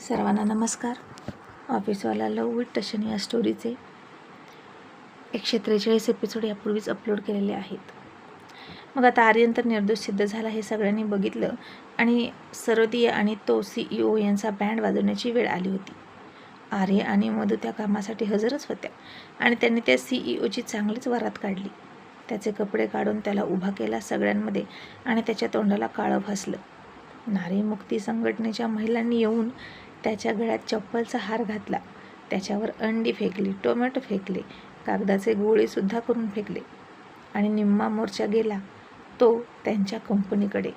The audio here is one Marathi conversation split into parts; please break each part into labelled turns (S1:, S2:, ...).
S1: सर्वांना नमस्कार. ऑफिसवाला लव विथ टशन या स्टोरीचे 143 एपिसोड यापूर्वीच अपलोड केलेले आहेत. मग आता आर्यन तर निर्दोष सिद्ध झाला हे सगळ्यांनी बघितलं आणि सरोदिया आणि तो CEO यांचा बँड वाजवण्याची वेळ आली होती. आर्य आणि मधू त्या कामासाठी हजरच होत्या आणि त्यांनी त्या CEOची चांगलीच वरात काढली. त्याचे कपडे काढून त्याला उभा केला सगळ्यांमध्ये आणि त्याच्या तोंडाला काळं फासलं. नारी मुक्ती संघटनेच्या महिलांनी येऊन त्याच्या गळ्यात चप्पलचा हार घातला, त्याच्यावर अंडी फेकली, टोमॅटो फेकले, कागदाचे गोळेसुद्धा करून फेकले आणि निम्मा मोर्चा गेला तो त्यांच्या कंपनीकडे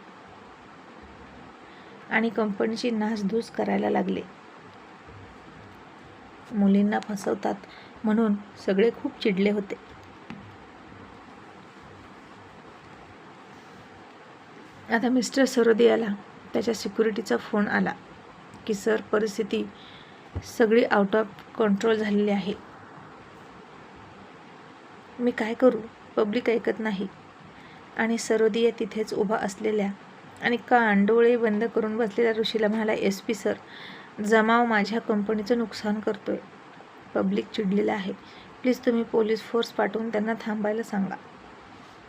S1: आणि कंपनीची नासधूस करायला लागले. मुलींना फसवतात म्हणून सगळे खूप चिडले होते. आता मिस्टर सरोदियाला त्याच्या सिक्युरिटीचा फोन आला की सर, परिस्थिती सगळी आउट ऑफ कंट्रोल झालेली आहे. मी काय करू? पब्लिक ऐकत नाही. आणि सरोदिया तिथेच उभा असलेल्या आणि डोळे बंद करून बसलेल्या ऋषीला म्हणाला, SP सर, जमाव माझ्या कंपनीचं नुकसान करतोय. पब्लिक चिडलेलं आहे. प्लीज तुम्ही पोलीस फोर्स पाठवून त्यांना थांबायला सांगा.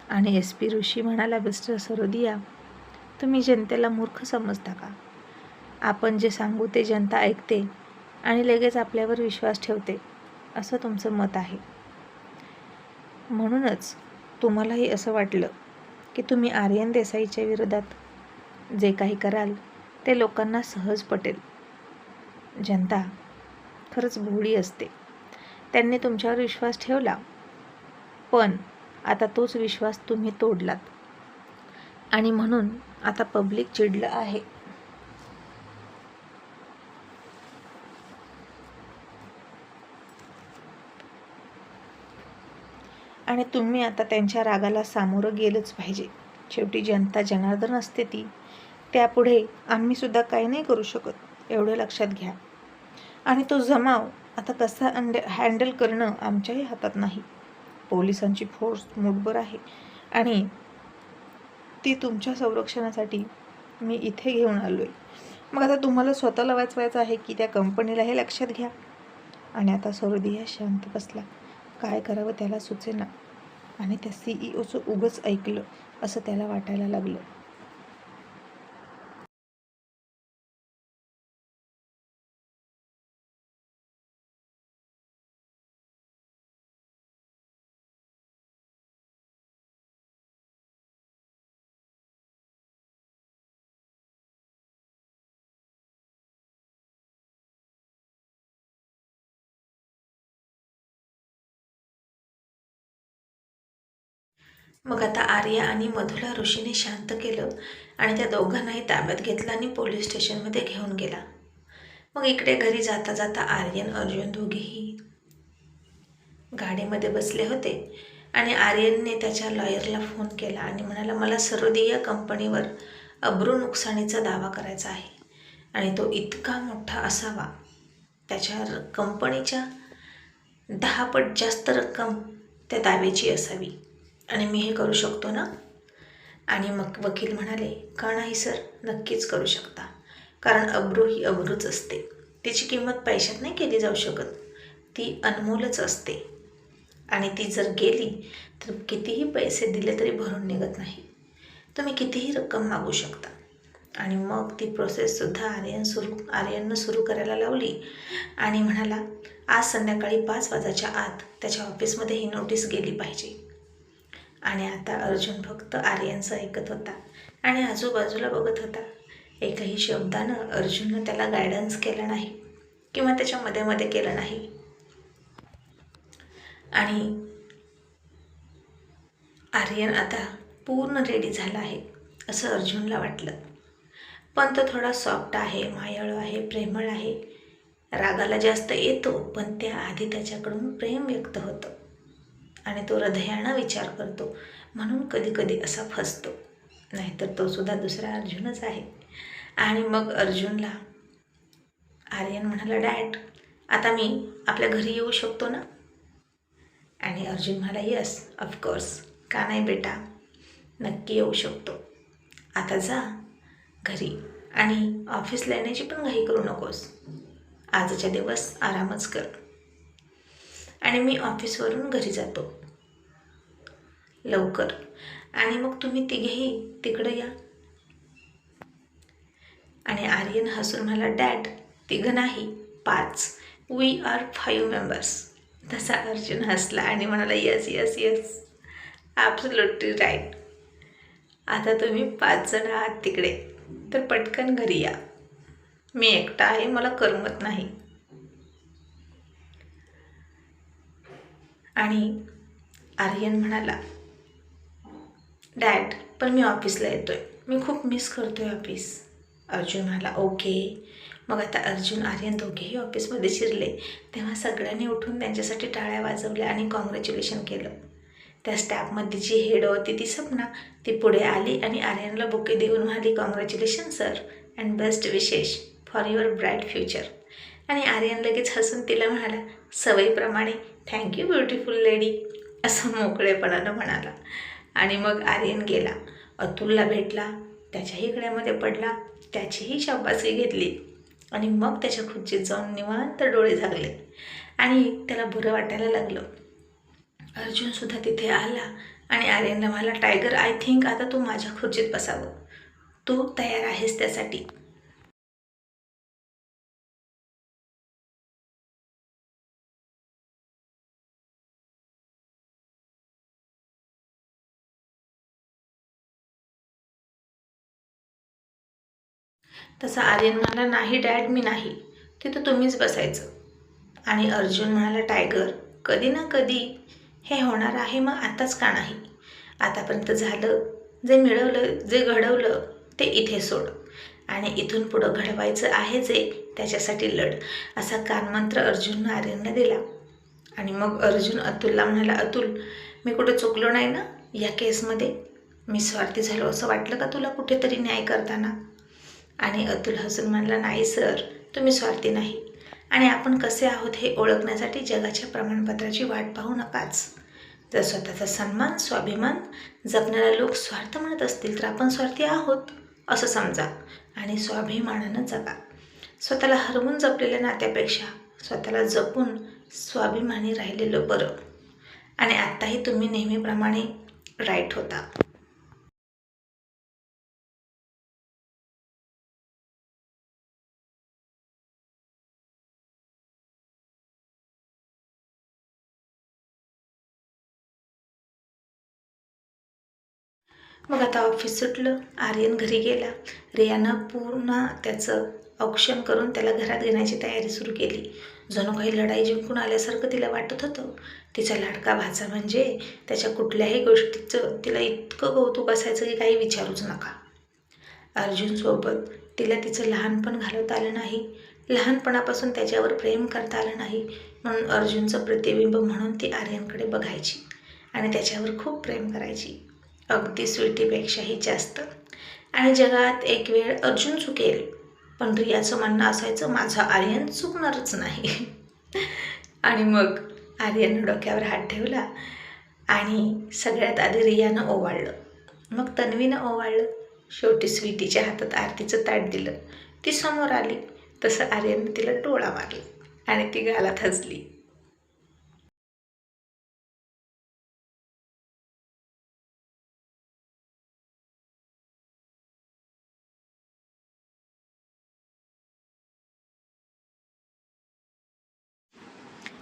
S1: आणि SP ऋषी म्हणाला, मिस्टर सरोदिया, तुम्ही जनतेला मूर्ख समजता का? आपण जे सांगू ते जनता ऐकते आणि लगेच आपल्यावर विश्वास ठेवते असं तुमचं मत आहे. म्हणूनच तुम्हालाही असं वाटलं की तुम्ही आर्यन देसाईच्या विरोधात जे काही कराल ते लोकांना सहज पटेल. जनता खरंच भोळी असते. त्यांनी तुमच्यावर विश्वास ठेवला, पण आता तोच विश्वास तुम्ही तोडलात आणि म्हणून आता पब्लिक चिडलं आहे. आणि तुम्ही आता त्यांच्या रागाला सामोरं गेलंच पाहिजे. शेवटी जनता जनार्दन असते ती. त्यापुढे आम्हीसुद्धा काही नाही करू शकत, एवढं लक्षात घ्या. आणि तो जमाव आता कसा हँडल करणं आमच्याही हातात नाही. पोलिसांची फोर्स मूठभर आहे आणि ती तुमच्या संरक्षणासाठी मी इथे घेऊन आलो आहे. मग आता तुम्हाला स्वतःला वाचवायचं आहे की त्या कंपनीला, हे लक्षात घ्या. आणि आता सरोदिया शांत बसला. काय करावं त्याला सुचेना आणि त्या CEOचं उगच ऐकलं असं त्याला वाटायला लागलं. मग आता आर्या आणि मधूला ऋषीने शांत केलं आणि त्या दोघांनाही ताब्यात घेतलं आणि पोलीस स्टेशनमध्ये घेऊन गेला. मग इकडे घरी जाता जाता आर्यन अर्जुन दोघेही गाडीमध्ये बसले होते आणि आर्यनने त्याच्या लॉयरला फोन केला आणि म्हणाला, मला सरोदिया कंपनीवर अब्रू नुकसानीचा दावा करायचा आहे आणि तो इतका मोठा असावा, त्याच्या कंपनीच्या 10 पट जास्त रक्कम त्या दाव्याची असावी आणि मी हे करू शकतो ना? आणि मग वकील म्हणाले, का नाही सर, नक्कीच करू शकता. कारण अब्रू ही अब्रूच असते. तिची किंमत पैशात नाही केली जाऊ शकत. ती अनमोलच असते आणि ती जर गेली तर कितीही पैसे दिले तरी भरून निघत नाही. तुम्ही कितीही रक्कम मागू शकता. आणि मग ती प्रोसेससुद्धा आर्यननं सुरू करायला लावली आणि म्हणाला, आज संध्याकाळी 5 वाजायच्या आत त्याच्या ऑफिसमध्ये ही नोटीस गेली पाहिजे. आणि आता अर्जुन फक्त आर्यनचं ऐकत होता आणि आजूबाजूला बघत होता. एकही शब्दानं अर्जुननं त्याला गायडन्स केला नाही किंवा त्याच्या मध्ये केलं नाही. आणि आर्यन आता पूर्ण रेडी झाला आहे असं अर्जुनला वाटलं. पण तो थोडा सॉफ्ट आहे, मायाळू आहे, प्रेमळ आहे. रागाला जास्त येतो, पण त्याआधी त्याच्याकडून प्रेम व्यक्त होतं आणि तो हृदयानं विचार करतो, म्हणून कधी कधी असा फसतो. नाहीतर तो सुद्धा दुसरा अर्जुनच आहे. आणि मग अर्जुनला आर्यन म्हणाला, डॅड, आता मी आपल्या घरी येऊ शकतो ना? आणि अर्जुन म्हणाला, येस, ऑफकोर्स, का नाही बेटा, नक्की येऊ शकतो. आता जा घरी आणि ऑफिसला येण्याची पण घाई करू नकोस. आजच्या दिवस आरामच कर. आणि मी ऑफिसवरून घरी जातो लवकर, आणि मग तुम्ही तिघेही तिकडं या. आणि आर्यन हसून म्हणाला, डॅड, 3 नाही 5, वी आर 5 मेंबर्स. तसा अर्जुन हसला आणि म्हणाला, yes yes yes, absolutely right. आता तुम्ही 5 जण आहात तिकडे, तर पटकन घरी या. मी एकटा आहे, मला करमत नाही. आणि आर्यन म्हणाला, डॅड, पण मी ऑफिसला येतोय, मी खूप मिस करतोय ऑफिस. अर्जुन म्हणाला, ओके. मग आता अर्जुन आर्यन दोघेही ऑफिसमध्ये शिरले तेव्हा सगळ्यांनी उठून त्यांच्यासाठी टाळ्या वाजवल्या आणि कॉंग्रॅच्युलेशन केलं. त्या स्टॅफमध्ये जी हेड होती ती सपना, ती पुढे आली आणि आर्यनला बुके देऊन म्हणाली, कॉंग्रॅच्युलेशन सर अँड बेस्ट विशेष फॉर युअर ब्राईट फ्युचर. आणि आर्यन लगेच हसून तिला म्हणाला, सवयीप्रमाणे थँक्यू ब्युटिफुल लेडी, असं मोकळेपणानं म्हणाला. आणि मग आर्यन गेला, अतुलला भेटला, त्याच्याही गळ्यामध्ये पडला, त्याचीही शाबासकी घेतली आणि मग त्याच्या खुर्चीत जाऊन निवांत डोळे झाकले आणि त्याला बरं वाटायला लागलं. अर्जुनसुद्धा तिथे आला आणि आर्यनला म्हणाला, टायगर, आय थिंक आता तू माझ्या खुर्चीत बसावं. तू तयार आहेस त्यासाठी? तसा आर्यन म्हणाला, नाही डॅड, मी नाही, तिथं तुम्हीच बसायचं. आणि अर्जुन म्हणाला, टायगर, कधी ना कधी हे होणार आहे, मग आताच का नाही? आतापर्यंत झालं, जे मिळवलं, जे घडवलं ते इथे सोड आणि इथून पुढं घडवायचं आहे जे, त्याच्यासाठी लढ, असा कानमंत्र अर्जुननं आर्यनला दिला. आणि मग अर्जुन अतुलला म्हणाला, अतुल, मी कुठे चुकलो नाही ना या केसमध्ये? मी स्वार्थी झालो असं वाटलं का तुला कुठेतरी न्याय करताना? आणि अतुल हसून म्हणाला, नाही सर, तुम्ही स्वार्थी नाही. आणि आपण कसे आहोत हे ओळखण्यासाठी जगाच्या प्रमाणपत्राची वाट पाहू नकाच. जर स्वतःचा सन्मान, स्वाभिमान जपणारे लोक स्वार्थ म्हणत असतील तर आपण स्वार्थी आहोत असं समजा आणि स्वाभिमानानं जगा. स्वतःला हरवून जपलेल्या नात्यापेक्षा स्वतःला जपून स्वाभिमानी राहिलेलं बरं. आणि आत्ताही तुम्ही नेहमीप्रमाणे राईट होता. मग आता ऑफिस सुटलं, आर्यन घरी गेला. रियानं पूर्ण त्याचं औक्षण करून त्याला घरात घेण्याची तयारी सुरू केली. जणू काही लढाई जिंकून आल्यासारखं तिला वाटत होतं. तिचा लाडका भाचा म्हणजे त्याच्या कुठल्याही गोष्टीचं तिला इतकं कौतुक असायचं की काही विचारूच नका. अर्जुनसोबत तिला तिचं लहानपण घालवता आलं नाही, लहानपणापासून त्याच्यावर प्रेम करता आलं नाही, म्हणून अर्जुनचं प्रतिबिंब म्हणून ती आर्यनकडे बघायची आणि त्याच्यावर खूप प्रेम करायची, अगदी स्वीटीपेक्षाही जास्त. आणि जगात एक वेळ अर्जुन चुकेल, पण रियाचं म्हणणं असायचं, माझा आर्यन चुकणारच नाही. आणि मग आर्यननं डोक्यावर हात ठेवला आणि सगळ्यात आधी रियानं ओवाळलं, मग तन्वीनं ओवाळलं, शेवटी स्वीटीच्या हातात आरतीचं ताट दिलं. ती समोर आली तसं आर्यननं तिला डोळा मारला आणि ती गालात हसली.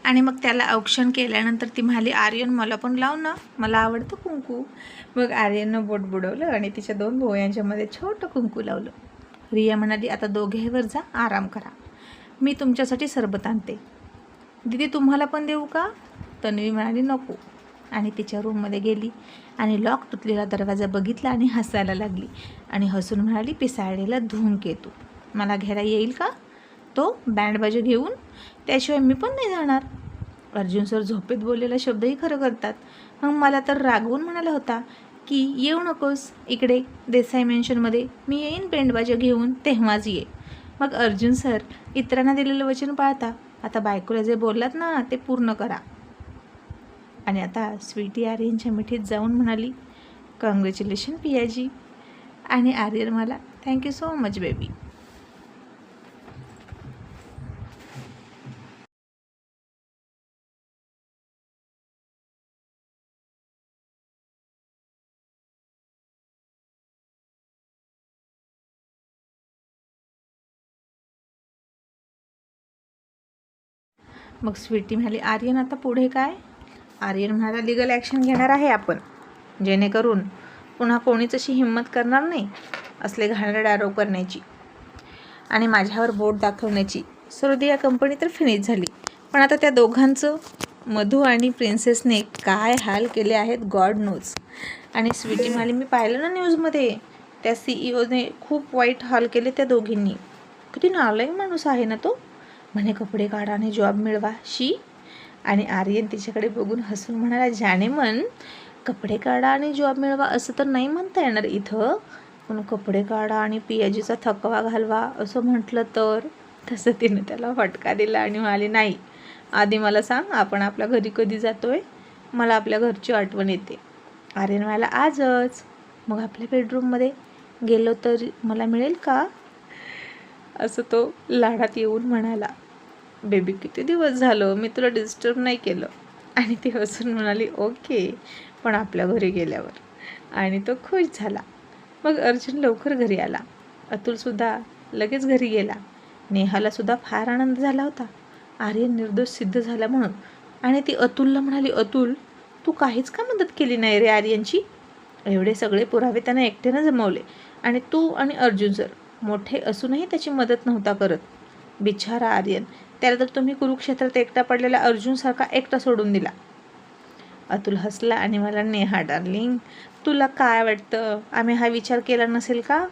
S1: आणि मग त्याला औक्षण केल्यानंतर ती म्हणाली, आर्यन, मला पण लाव ना, मला आवडतं कुंकू. मग आर्यननं बोट बुडवलं आणि तिच्या 2 भोवयांच्यामध्ये छोटं कुंकू लावलं. रिया म्हणाली, आता दोघेवर जा, आराम करा, मी तुमच्यासाठी सरबत आणते. दीदी, तुम्हाला पण देऊ का? तन्वी म्हणाली, नको. आणि तिच्या रूममध्ये गेली आणि लॉक तुटलेला दरवाजा बघितला आणि हसायला लागली आणि हसून म्हणाली, पिसाळलेला धूमकेतू, मला घ्यायला येईल का तो बँडबाजा घेऊन? त्याशिवाय मी पण नाही जाणार. अर्जुन सर झोपेत बोललेला शब्दही खरं करतात. मग मला तर रागवून म्हणाला होता की येऊ नकोस इकडे देसाई मेन्शनमध्ये, मी येईन बँडबाजा घेऊन, तेव्हाच ये. मग अर्जुन सर इतरांना दिलेलं वचन पाळता, आता बायकोला जे बोललात ना ते पूर्ण करा. आणि आता स्वीटी आर्यनच्या मिठीत जाऊन म्हणाली, कॉंग्रॅच्युलेशन पियाजी. आणि आर्यन मला, थँक्यू सो मच बेबी. मग स्वीटी म्हणाली, आर्यन आता पुढे काय? आर्यन म्हणाला, लिगल ॲक्शन घेणार आहे आपण, जेणेकरून पुन्हा कोणीच अशी हिंमत करणार नाही असले घाणेरडे आरोप करण्याची आणि माझ्यावर बोट दाखवण्याची. सरोदिया कंपनी तर फिनिश झाली, पण आता त्या दोघांचं, मधू आणि प्रिन्सेसने काय हाल केले आहेत गॉड नोज. आणि स्वीटी म्हणाली, मी पाहिलं ना न्यूजमध्ये, त्या CEO ने खूप वाईट हाल केले त्या दोघींनी. किती नालायक माणूस आहे ना तो. म्हणे कपडे काढा आणि जॉब मिळवा. शी. आणि आर्यन तिच्याकडे बघून हसून म्हणाला, जाणे मन, कपडे काढा आणि जॉब मिळवा असं तर नाही म्हणता येणार इथं, पण कपडे काढा आणि पियाजीचा थकवा घालवा असं म्हटलं तर. तसं तिने त्याला फटका दिला आणि म्हणाली, नाही, आधी मला सांग आपण आपल्या घरी कधी जातोय, मला आपल्या घरची आठवण येते. आर्यन म्हणाला, आजच. मग आपल्या बेडरूममध्ये गेलो तर मला मिळेल का? असं तो लाडात येऊन म्हणाला. बेबी, किती दिवस झालं, मी तुला डिस्टर्ब नाही केलं. आणि ती हसून म्हणाली, ओके, पण आपल्या घरी गेल्यावर. आणि तो खुश झाला. मग अर्जुन लवकर घरी आला. अतुलसुद्धा लगेच घरी गेला. नेहालासुद्धा फार आनंद झाला होता आर्यन निर्दोष सिद्ध झाला म्हणून. आणि ती अतुलला म्हणाली, अतुल, तू काहीच का मदत केली नाही रे आर्यनची? एवढे सगळे पुरावे त्याने एकट्यानं जमवले आणि तू आणि अर्जुन सर मोठे असूनही त्याची मदत नव्हता करत. बिचारा आर्यन, त्याला तर तुम्ही कुरुक्षेत्रात एकटा पडलेला अर्जुनसारखा एकटा सोडून दिला. अतुल हसला आणि मला, नेहा डार्लिंग, तुला काय वाटतं आम्ही हा विचार केला नसेल का?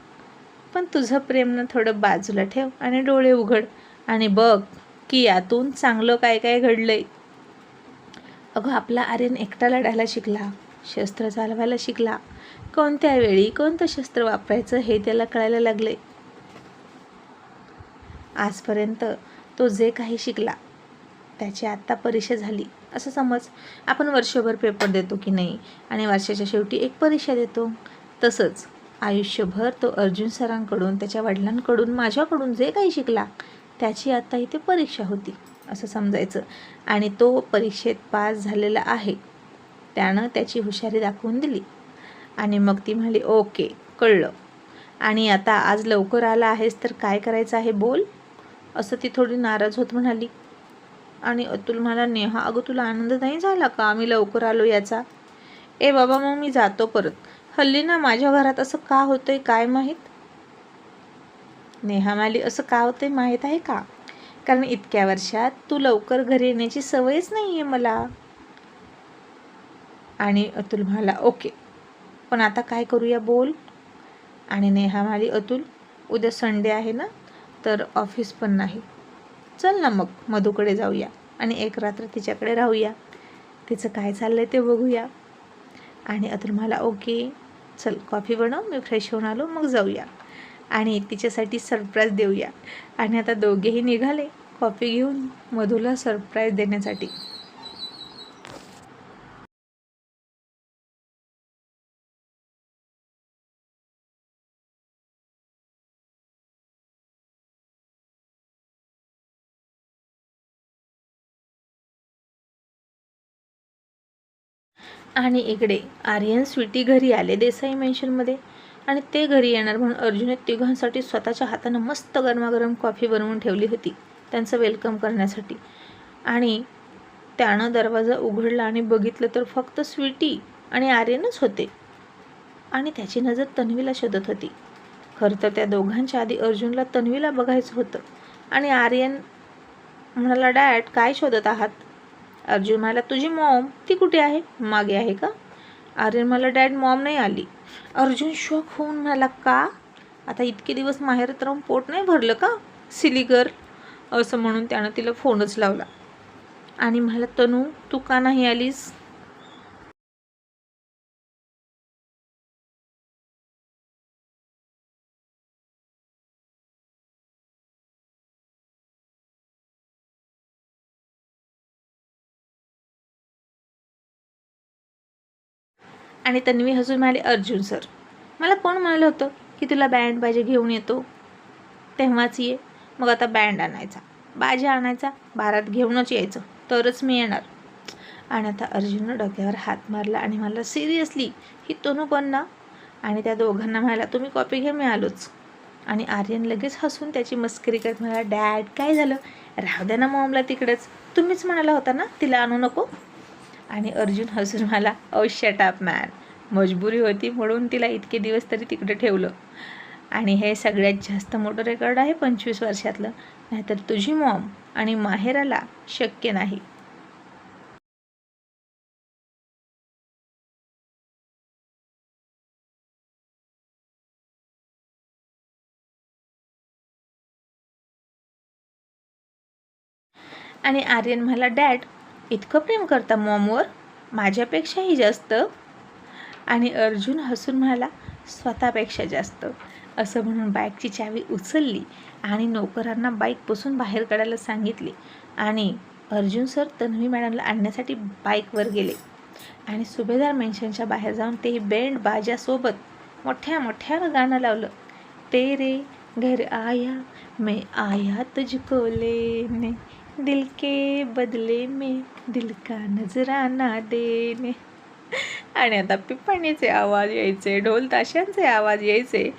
S1: पण तुझं प्रेमनं थोडं बाजूला ठेव आणि डोळे उघड आणि बघ की यातून चांगलं काय काय घडलंय. अगं, आपला आर्यन एकटा लढायला शिकला, शस्त्र चालवायला शिकला, कोणत्या वेळी कोणतं शस्त्र वापरायचं हे त्याला कळायला लागले. आजपर्यंत तो जे काही शिकला त्याची आत्ता परीक्षा झाली असं समज. आपण वर्षभर पेपर देतो की नाही आणि वर्षाच्या शेवटी एक परीक्षा देतो, तसंच आयुष्यभर तो अर्जुन सरांकडून, त्याच्या वडिलांकडून, माझ्याकडून जे काही शिकला त्याची आता इथे परीक्षा होती असं समजायचं. आणि तो परीक्षेत पास झालेला आहे, त्यानं त्याची हुशारी दाखवून दिली. आणि मग ती म्हणाली, ओके, कळलं, आणि आता आज लवकर आला आहेस तर काय करायचं आहे बोल, असं ती थोडी नाराज होत म्हणाली. आणि अतुल म्हणाला, नेहा, अगं तुला आनंद नाही झाला का आम्ही लवकर आलो याचा? ए बाबा, मग मी जातो परत. हल्ली ना माझ्या घरात असं का होतंय काय माहीत? नेहा म्हणाली, असं का होतंय माहीत आहे का? कारण इतक्या वर्षात तू लवकर घरी येण्याची सवयच नाही आहे मला. आणि अतुल म्हणाला, ओके, पण आता काय करूया बोल? आणि नेहा म्हणाली, अतुल, उद्या संडे आहे ना, तर ऑफिस पण नाही, चल ना मग मधूकडे जाऊया आणि एक रात्र तिच्याकडे राहूया, तिचं काय चाललंय ते बघूया. आणि अतुल म्हणाला, ओके, चल कॉफी बनव, मी फ्रेश होऊन आलो, मग जाऊया आणि तिच्यासाठी सरप्राईज देऊया. आणि आता दोघेही निघाले कॉफी घेऊन मधूला सरप्राईज देण्यासाठी. आणि इकडे आर्यन स्वीटी घरी आले देसाई मेन्शनमध्ये. आणि ते घरी येणार म्हणून अर्जुनने तिघांसाठी स्वतःच्या हातानं मस्त गरमागरम कॉफी बनवून ठेवली होती त्यांचं वेलकम करण्यासाठी. आणि त्यानं दरवाजा उघडला आणि बघितलं तर फक्त स्वीटी आणि आर्यनच होते. आणि त्याची नजर तन्वीला शोधत होती. खरं तर त्या दोघांच्या आधी अर्जुनला तन्वीला बघायचं होतं. आणि आर्यन म्हणाला, डॅड, काय शोधत आहात? अर्जुन म्हणाला, तुझी मॉम, ती कुठे आहे? मागे आहे का? आर्यन म्हणाला, डॅड, मॉम नाही आली. अर्जुन शॉक होऊन म्हणाला, का? आता इतके दिवस माहेरात राहून पोट नाही भरलं का, सिली गर्ल? असं म्हणून त्यानं तिला फोनच लावला आणि म्हणाला, तनू, तू का नाही आलीस? आणि तन्वी हसून म्हणाली, अर्जुन सर, मला कोण म्हणालं होतं की तुला बँड बाजे घेऊन येतो, तेव्हाच ये. मग आता बँड आणायचा, बाजा आणायचा, बारात घेऊनच यायचं, तरच मी येणार. आणि आता अर्जुननं डोक्यावर हात मारला आणि मला, सिरियसली ही तनू पण ना? आणि त्या दोघांना म्हणाला, तुम्ही कॉपी घ्या, मी आलोच. आणि आर्यन लगेच हसून त्याची मस्करी करत म्हणाला, डॅड काय झालं, राहू द्या ना मॉमला तिकडंच, तुम्हीच म्हणाला होता ना तिला आणू नको. आणि अर्जुन हसून म्हणाला, ओ शट अप मॅन, मजबुरी होती म्हणून तिला इतके दिवस तरी तिकडे ठेवलं. आणि हे सगळ्यात जास्त मोठं रेकॉर्ड आहे 25 वर्षातलं, नाहीतर तुझी मॉम आणि माहेराला शक्य नाही. आणि आर्यन म्हणाला, डॅड इतकं प्रेम करता मॉमवर, माझ्यापेक्षाही जास्त. आणि अर्जुन हसून म्हणाला, स्वतःपेक्षा जास्त. असं म्हणून बाईकची चावी उचलली आणि नोकरांना बाईकपासून बाहेर काढायला सांगितले. आणि अर्जुन सर तन्वी मॅडमला आणण्यासाठी बाईकवर गेले. आणि सुभेदार मेन्शनच्या बाहेर जाऊन ते बँड बाजासोबत मोठ्या मोठ्यानं गाणं लावलं, तेरे घर आया मैं आया तुझको लेने, दिल के बदले में दिल का नजराना देने. आणि आता पिपाणीचे आवाज यायचे, ढोल ताशांचे आवाज यायचे.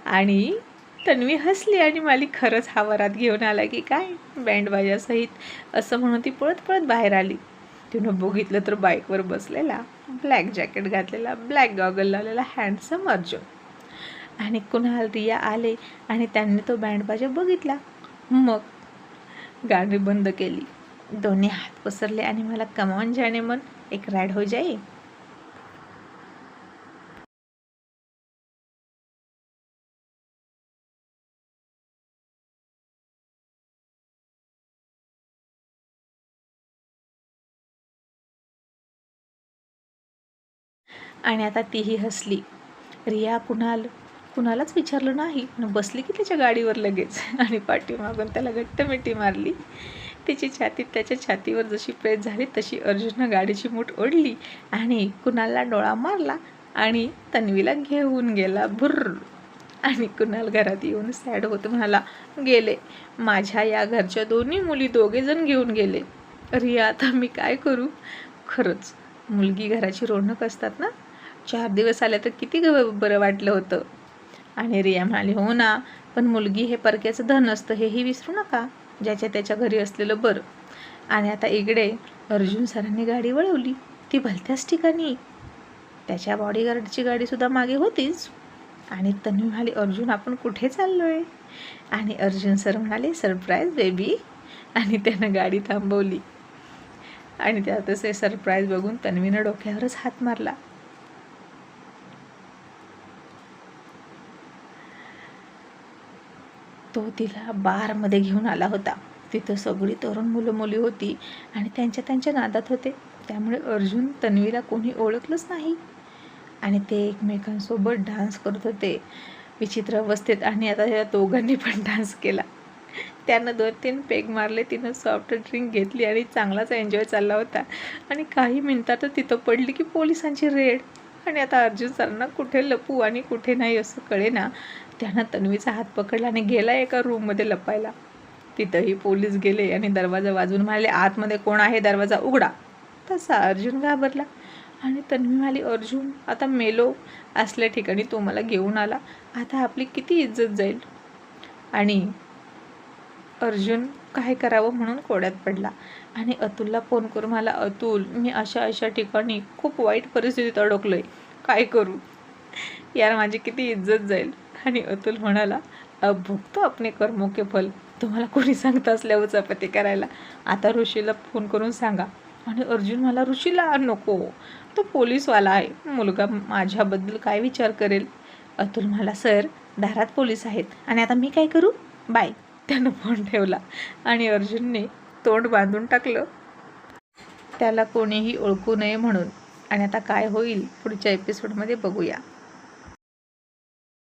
S1: आणि तन्वी हसली आणि माली खरंच हा वरात घेऊन आला की काय बँड बाजासहित, असं म्हणून ती पळत पळत बाहेर आली. तिनं बघितलं तर बाईकवर बसलेला, ब्लॅक जॅकेट घातलेला, ब्लॅक गॉगल लावलेला हँडसम अर्जुन. आणि कुणाल, रिया आले आणि त्यांनी तो बँड बाजा बघितला. मग गाणी बंद केली, दोन्ही हात पसरले आणि मला कमॉन जाने मन, एक राईड हो जाई. आणि आता तीही हसली. रिया कुणालाच विचारलं नाही, बसली की त्याच्या गाडीवर लगेच आणि पाठीमागून त्याला घट्ट मिठी मारली. तिची छाती त्याच्या छातीवर जशी प्रेस झाली तशी अर्जुननं गाडीची मूठ ओढली आणि कुणालला डोळा मारला आणि तन्वीला घेऊन गेला भुर्र. आणि कुणाल घरात येऊन सॅड होत म्हणाला, गेले माझ्या या घरच्या दोन्ही मुली, दोघेजण घेऊन गेले. रिया आता मी काय करू. खरंच मुलगी घराची रोनक असतात ना, 4 दिवस आल्या तर किती बरं वाटलं होतं. आणि रिया म्हणाली, हो ना, पण मुलगी हे परक्याचं धन असतं हेही विसरू नका, ज्याच्या त्याच्या घरी असलेलं बरं. आणि आता इकडे अर्जुन सरांनी गाडी वळवली, ती भलत्याच ठिकाणी. त्याच्या बॉडीगार्डची गाडीसुद्धा मागे होतीच. आणि तन्वी म्हणाली, अर्जुन आपण कुठे चाललोय. आणि अर्जुन सर म्हणाले, सरप्राईज बेबी. आणि त्यानं गाडी थांबवली. आणि त्यातच हे सरप्राईज बघून तन्वीनं डोक्यावरच हात मारला. तो तिला बारमध्ये घेऊन आला होता. तिथं सगळी तरुण मुलं मुली होती आणि त्यांच्या नादात होते, त्यामुळे अर्जुन तन्वीला कोणी ओळखलंच नाही. आणि ते एकमेकांसोबत डान्स करत होते विचित्र अवस्थेत. आणि आता या दोघांनी पण डान्स केला. त्यानं 2-3 पेग मारले, तिनं सॉफ्ट ड्रिंक घेतली आणि चांगलाच एन्जॉय चालला होता. आणि काही मिनिटातच तिथं पडली की पोलिसांची रेड. आणि आता अर्जुन सरांना कुठे लपू आणि कुठे नाही असं कळेना. त्यानं तन्वीचा हात पकडला आणि गेला एका रूममध्ये लपायला. तिथंही पोलीस गेले आणि दरवाजा वाजवून म्हणाले, आतमध्ये कोण आहे, दरवाजा उघडा. तसा अर्जुन घाबरला. आणि तन्वी म्हणाली, अर्जुन आता मेलो असल्या ठिकाणी तो मला घेऊन आला, आता आपली किती इज्जत जाईल. आणि अर्जुन काय करावं म्हणून कोड्यात पडला. आणि अतुलला फोन करून म्हणाला, अतुल मी अशा ठिकाणी खूप वाईट परिस्थितीत अडकलोय, काय करू यार, माझी किती इज्जत जाईल. आणि अतुल म्हणाला, अब भुगतो अपने कर्मों के फल, तुम्हाला कोणी सांगता असल्यावर चपाती करायला, आता ऋषीला फोन करून सांगा. आणि अर्जुन मला, ऋषीला नको, तो पोलीसवाला आहे, मुलगा माझ्याबद्दल काय विचार करेल. अतुल म्हणाला, सर दारात पोलीस आहेत आणि आता मी काय करू, बाय. त्यानं फोन ठेवला आणि अर्जुनने तोंड बांधून टाकलं, त्याला कोणीही ओळखू नये म्हणून. आणि आता काय होईल पुढच्या एपिसोडमध्ये बघूया.